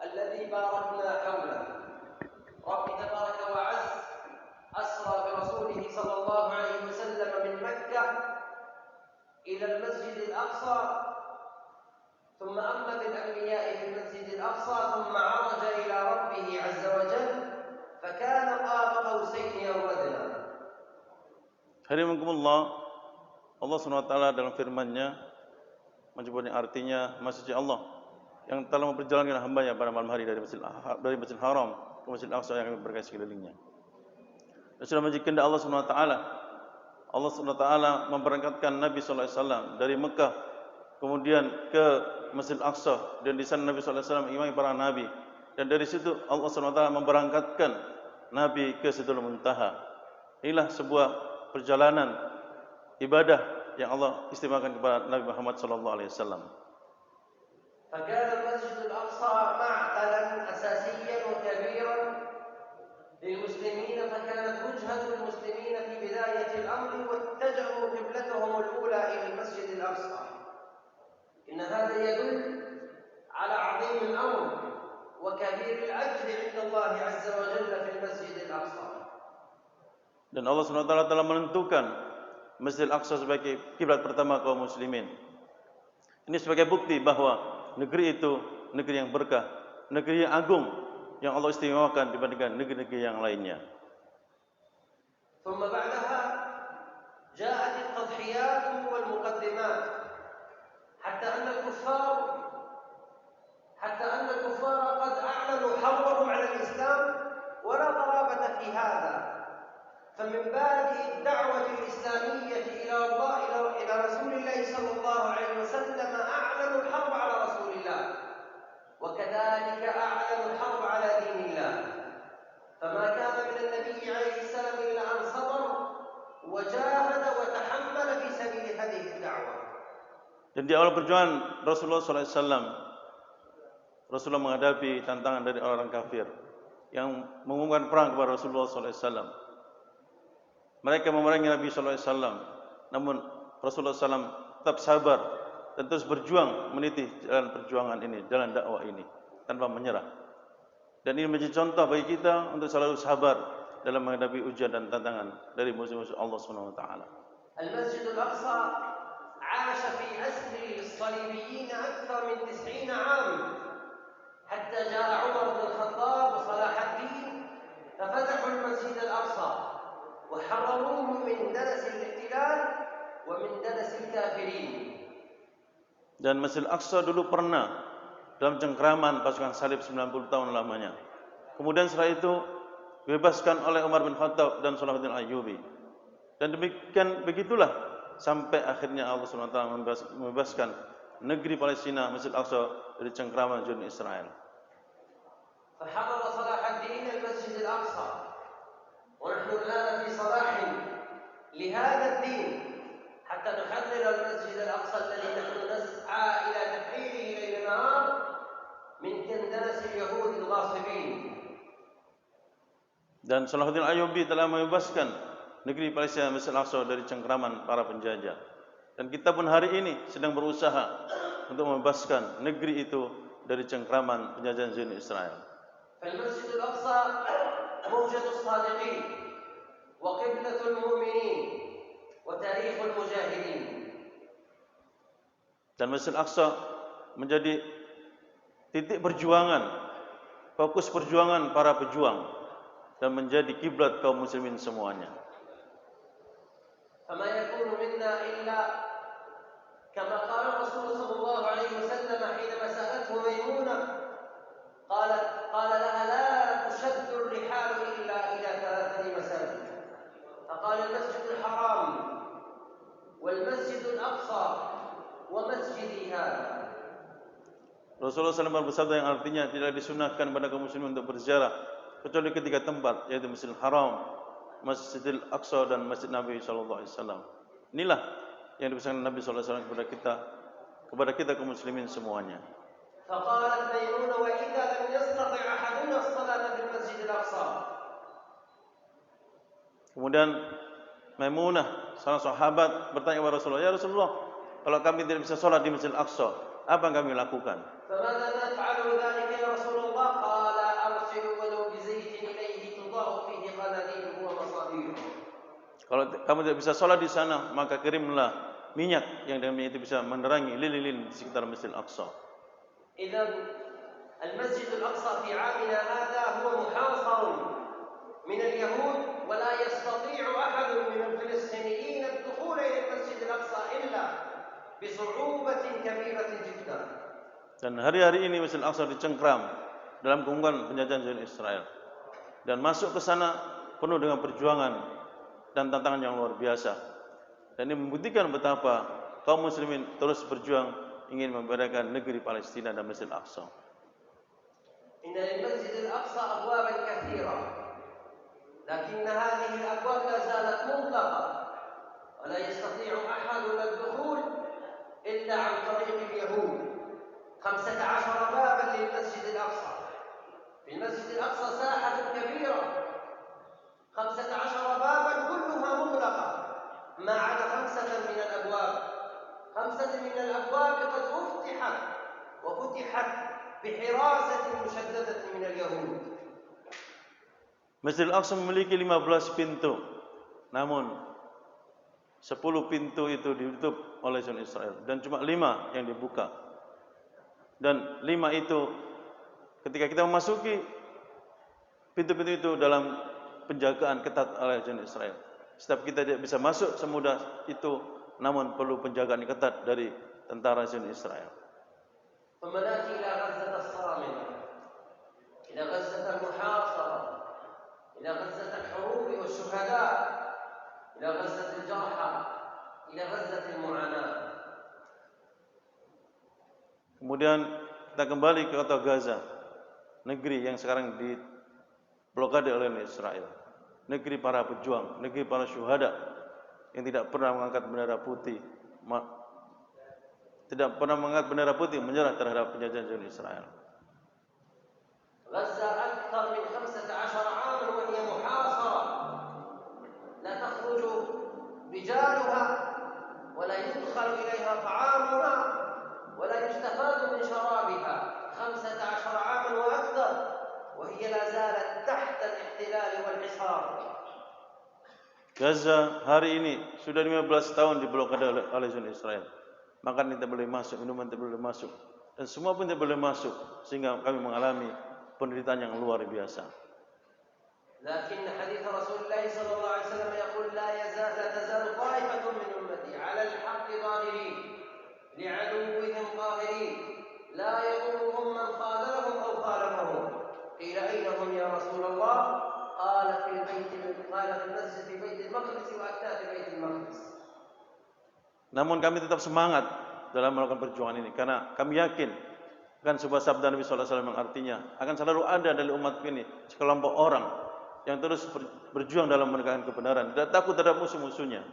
الذي باركنا حوله. رب تبارك وعز أسرى برسوله صلى الله عليه وسلم من مكة إلى المسجد الأقصى، ثم أما بالأنبياء في المسجد الأقصى، ثم عرج إلى ربه عز وجل فكان قاب قوسين أو أدنى. Hadirinkumullah, Allah SWT dalam firman-Nya menyebutnya artinya Masjid Allah yang telah memperjalankan hamba-Nya pada malam hari dari Masjid Haram ke Masjid Aqsa yang berkait sekelilingnya. Dan sudah menjadi kehendak Allah SWT. Allah SWT memberangkatkan Nabi SAW dari Mekah kemudian ke Masjid Aqsa, dan di sana Nabi SAW imami para nabi, dan dari situ Allah SWT memberangkatkan Nabi ke Sidratul Muntaha. Inilah sebuah perjalanan ibadah yang Allah istimewakan kepada Nabi Muhammad SAW. فكان المسجد الأقصى معقلا أساسيا وكبيرا للمسلمين، فكانت وجهة المسلمين في بداية الأمر واتجهوا قبلتهم الأولى إلى المسجد الأقصى. إن هذا يدل على عظيم الأمر وكبير الأجر عند الله عز وجل في المسجد الأقصى. Dan Allah SWT telah menentukan Masjid Al-Aqsa sebagai kiblat pertama kaum muslimin. Ini sebagai bukti bahwa negeri itu negeri yang berkah, negeri yang agung, yang Allah istimewakan dibandingkan negeri-negeri yang lainnya. ثم بعدها جاءت التضحيات والمقدمات حتى أن الكفار قد أعلنوا حربهم على الإسلام ولا غرابة في هذا. فمن بادئ الدعوة الإسلامية إلى رسول الله صلى الله عليه وسلم أعلنوا الحرب على رسول الله، وكذلك أعلنوا الحرب على دين الله. فما كان من النبي عليه السلام إلا أن صبر وجاهد وتحمل في سبيل هذه الدعوة. Dan di awal perjuangan Rasulullah SAW, Rasulullah menghadapi tantangan dari orang kafir yang mengumumkan perang kepada Rasulullah SAW. Mereka memerangi Nabi SAW, namun Rasulullah SAW tetap sabar dan terus berjuang meniti jalan perjuangan ini, jalan dakwah ini tanpa menyerah. Dan ini menjadi contoh bagi kita untuk selalu sabar dalam menghadapi ujian dan tantangan dari musuh-musuh Allah SWT. المسجد الأقصى عاش في أسر الصليبيين أكثر من 90 عام حتى جاء عمر بن الخطاب وصلاح الدين ففتحوا المسجد الأقصى وحرروه من دنس الاحتلال ومن دنس الكافرين. Dan Masjid Al-Aqsa dulu pernah dalam cengkraman pasukan salib 90 tahun lamanya. Kemudian setelah itu dibebaskan oleh Umar bin Khattab dan Salahuddin Ayyubi. Dan demikian begitulah sampai akhirnya Allah SWT membebaskan negeri Palestina, Masjid Al-Aqsa dari cengkraman Zionis Israel. فحرر صلاح الدين المسجد الأقصى ونحن الآن في صلاح لهذا الدين حتى نحرر المسجد الأقصى الذي نحن نسعى إلى تحريره ليل نهار من كندنس اليهود الغاصبين. Dan Salahuddin Ayyubi telah membebaskan negeri Palestina, Masjid Al-Aqsa dari cengkraman para penjajah. Dan kita pun hari ini sedang berusaha untuk membebaskan negeri itu dari cengkraman penjajahan Zionis Israel. فالمسجد الأقصى موجة الصادقين وقبلة المؤمنين وتاريخ المجاهدين. Dan Masjid Al-Aqsa menjadi titik perjuangan, fokus perjuangan para pejuang, dan menjadi kiblat kaum muslimin semuanya. فما يكون منا إلا كما قال الرسول صلى الله عليه وسلم حينما سألته ميمونة قال لها لا تشد الرحال إلا إلى 3 مساجد، فقال المسجد الحرام والمسجد الأقصى ومسجدي هذا. Rasulullah SAW bersabda yang artinya tidak disunahkan pada kaum muslimin untuk berziarah kecuali ketiga tempat, yaitu Masjidil Haram, Masjidil Aqsa, dan Masjid Nabi SAW. Inilah yang dipesankan Nabi SAW kepada kita kaum muslimin semuanya. فقالت ميمونة وإذا لم يستطع أحدنا الصلاة في المسجid الأقصى. Kemudian Maimunah, salah sahabat, bertanya kepada Rasulullah, "Ya Rasulullah, kalau kami tidak bisa sholat di Masjid Al-Aqsa, apa yang kami lakukan?" فماذا نفعل ذلك يا رسول الله؟ يستطيعون. Kalau kamu tidak bisa sholat di sana, maka kirimlah minyak yang dengan minyak itu bisa menerangi lilin-lilin di sekitar Masjidil Aqsa. إذا المسجد الأقصى في عامنا هذا هو محاصر من اليهود ولا يستطيع أحد من الفلسطينيين الدخول إلى المسجد الأقصى إلا بصعوبة كبيرة جدا. Dan hari-hari ini Masjidil Aqsa dicengkram dalam genggaman penjajahan Israel. Dan masuk ke sana penuh dengan perjuangan dan tantangan yang luar biasa. Dan ini membuktikan betapa kaum muslimin terus berjuang ingin memerdekakan negeri Palestina dan Masjidil Aqsa. إن للمسجد الأقصى أبوابا كثيرة لكن هذه الأبواب لا زالت مغلقة ولا يستطيع أحد الدخول إلا عن طريق اليهود. 15 بابا للمسجد الأقصى. في المسجد الأقصى ساحة كبيرة 15 بابا كلها مغلقة ما عدا 5 من الأبواب. 5 من الأبواب قد أفتحت وفتحت بحراسة مشددة من اليهود. Masjidil Aqsa memiliki 15 pintu. Namun 10 pintu itu ditutup oleh Israel dan cuma 5 yang dibuka. Dan 5 itu ketika kita memasuki pintu-pintu itu dalam penjagaan ketat oleh Israel. Setiap kita tidak bisa masuk semudah itu, namun perlu penjagaan ketat dari tentara Israel. ثم نأتي إلى غزة الصامنة، إلى غزة المحاصرة، إلى غزة الحروب والشهداء، إلى غزة الجرحى، إلى غزة المعاناة. Kemudian kita kembali ke kota Gaza, negeri yang sekarang diblokade oleh Israel, negeri para pejuang, negeri para syuhada yang tidak pernah mengangkat bendera putih, menyerah terhadap penjajahan Israel. غزة أكثر من 15 عاما وهي محاصرة، لا تخرج رجالها ولا يدخل إليها طعامها ولا يستفاد من شرابها. 15 عاما وأكثر وهي لا زالت تحت الاحتلال والحصار. Gaza hari ini sudah 15 tahun diblokade oleh Israel. Makan tidak boleh masuk, minuman tidak boleh masuk, dan semua pun tidak boleh masuk, sehingga kami mengalami penderitaan yang luar biasa. لكن حديث رسول الله صلى الله عليه وسلم يقول لا تزال طائفة من أمتي على الحق ظاهرين لعدوهم قاهرين لا يضرهم من خالفهم أو خالفهم. قيل أين هم يا رسول الله؟ قال في المسجد في بيت المقدس وأكناف بيت المقدس. Namun kami tetap semangat dalam melakukan perjuangan ini karena kami yakin kan sebuah sabda Nabi sallallahu alaihi wasallam yang artinya akan selalu ada dari umat ini sekelompok orang yang terus berjuang dalam menegakkan kebenaran, tidak takut terhadap musuh-musuhnya.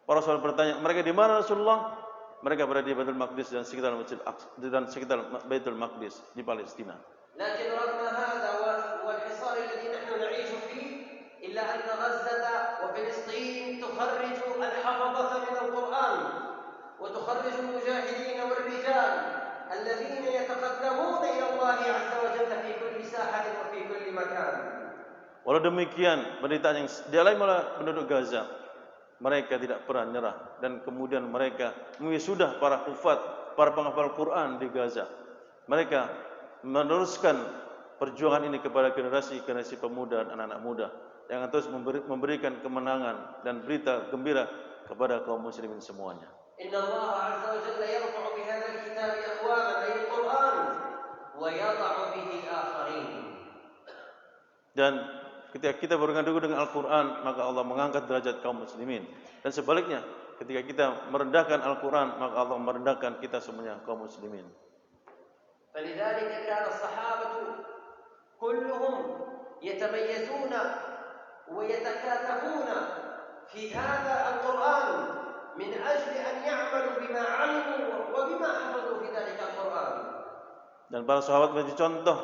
Para sahabat bertanya, mereka di mana Rasulullah? Mereka berada di Baitul Maqdis dan sekitar Masjid Aqsa dan sekitar Baitul Maqdis di Palestina. لكن رغم هذا والحصار الذي نحن نعيش فيه إلا أن غزة وفلسطين تخرج الحفظة من القرآن وتخرج المجاهدين والرجال الذين يتقدمون إلى الله عز وجل في كل ساحة وفي كل مكان. Walau demikian, penderitaan yang dialami oleh penduduk Gaza, mereka tidak pernah nyerah dan kemudian mereka mewisuda para hufaz, para penghafal Quran di Gaza. Mereka meneruskan perjuangan ini kepada generasi pemuda dan anak-anak muda yang terus memberikan kemenangan dan berita gembira kepada kaum muslimin semuanya. Inna Allah azza wa jalla yarfa'u bihadha al-kitab aqwaman ay al-Qur'an wa yada'u bihi akharin. Dan ketika kita berpegang teguh dengan Al-Quran, maka Allah mengangkat derajat kaum muslimin. Dan sebaliknya, ketika kita merendahkan Al-Quran, maka Allah merendahkan kita semuanya kaum muslimin. فلذلك كان الصحابة كلهم يتميزون ويتكاتفون في هذا القرآن من أجل أن يعملوا بما علموا وبما حفظوا في ذلك القرآن. Dan para sahabat menjadi contoh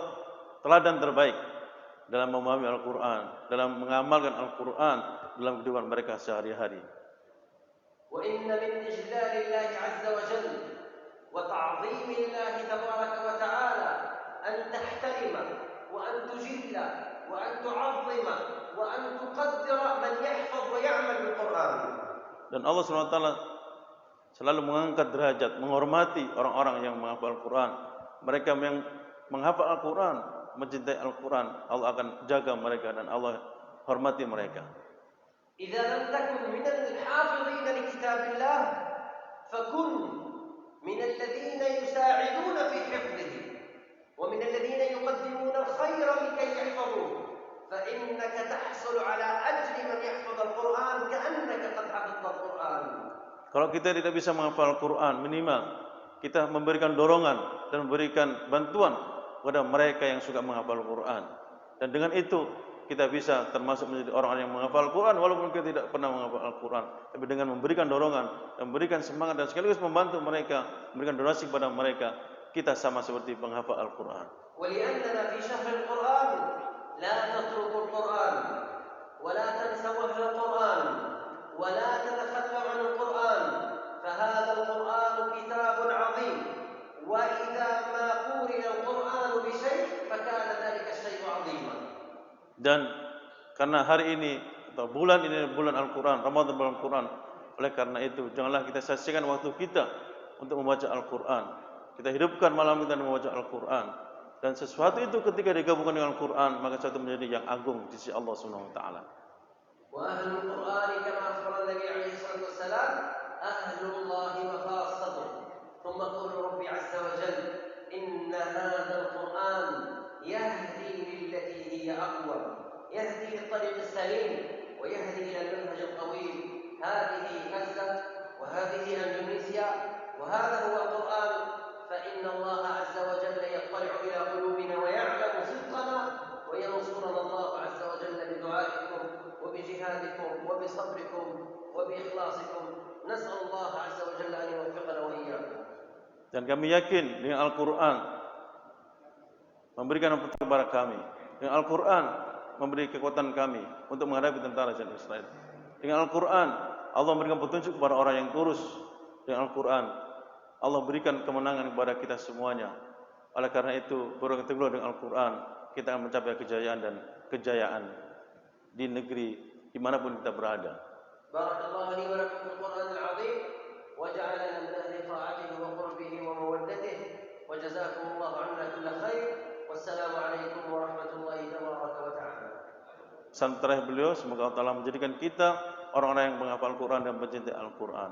teladan terbaik dalam memahami Al-Quran, dalam mengamalkan Al-Quran dalam kehidupan mereka sehari-hari. وإن من إجلال الله عز وجل وتعظيم الله تبارك وتعالى أن تحترم وأن تجل وأن تعظم وأن تقدر من يحفظ ويعمل بالقرآن. Dan Allah SWT selalu mengangkat derajat, menghormati orang-orang yang menghafal Al-Quran. Mereka yang menghafal Al-Quran, mencintai Al-Quran, Allah akan jaga mereka dan Allah hormati mereka. إذا لم تكن من الحافظين لكتاب الله فكن من الذين يساعدون في حفظه ومن الذين يقدمون الخير لكي يحفظوه فإنك تحصل على أجر من يحفظ القرآن كأنك قد حفظت القرآن. Kalau kita tidak bisa menghafal Al-Quran, minimal kita memberikan dorongan dan memberikan bantuan kepada mereka yang suka menghafal Al-Quran. Dan dengan itu kita bisa termasuk menjadi orang-orang yang menghafal Al-Quran walaupun kita tidak pernah menghafal Al-Quran. Tapi dengan memberikan dorongan, memberikan semangat dan sekaligus membantu mereka, memberikan donasi kepada mereka, kita sama seperti penghafal Al-Quran. ولأننا في شهر القرآن لا تتركوا القرآن ولا تنسوا أهل القرآن ولا تتخلوا عن القرآن فهذا القرآن كتاب عظيم وإذا ما قورن القرآن بشيء فكان ذلك الشيء عظيما. Dan karena hari ini atau bulan ini bulan Al-Quran, Ramadan bulan Al-Quran, oleh karena itu janganlah kita sia-siakan waktu kita untuk membaca Al-Quran. Kita hidupkan malam kita dengan membaca Al-Quran. Dan sesuatu itu ketika digabungkan dengan Al-Quran, maka sesuatu menjadi yang agung di sisi Allah Subhanahu wa taala. وأهل القرآن كما أخبر النبي عليه الصلاة والسلام أهل الله وخاصته ثم قول ربي عز وجل إن هذا القرآن يهدي للتي هي أقوم يهدي للطريق السليم ويهدي إلى المنهج القويم. هذه غزة وهذه أندونيسيا وهذا هو القرآن فإن الله عز وجل يطلع إلى قلوبنا ويعلم صدقنا وينصرنا الله عز وجل بدعائكم وبجهادكم وبصبركم وبإخلاصكم. نسأل الله عز وجل أن يوفقنا وإياكم. Dan kami yakin dengan Al-Quran memberikan petunjuk kepada kami. Dengan Al-Quran memberi kekuatan kami untuk menghadapi tentara jihad Israel. Dengan Al-Quran Allah memberikan petunjuk kepada orang yang lurus. Dengan Al-Quran Allah berikan kemenangan kepada kita semuanya. Oleh karena itu, berketeguh dengan Al-Quran, kita akan mencapai kejayaan dan kejayaan di negeri dimanapun kita berada. Barakallahu li wa lakum fil Qur'anil 'azim wa ja'alana min ahli ta'atihi wa qurbihi wa mawaddatihi wa jazakumullahu 'anna kulla khair. Wassalamu alaikum warahmatullahi tabaraka wa ta'ala. Pesan terakhir beliau, semoga Allah Ta'ala menjadikan kita orang-orang yang menghafal Al-Quran dan mencintai Al-Quran.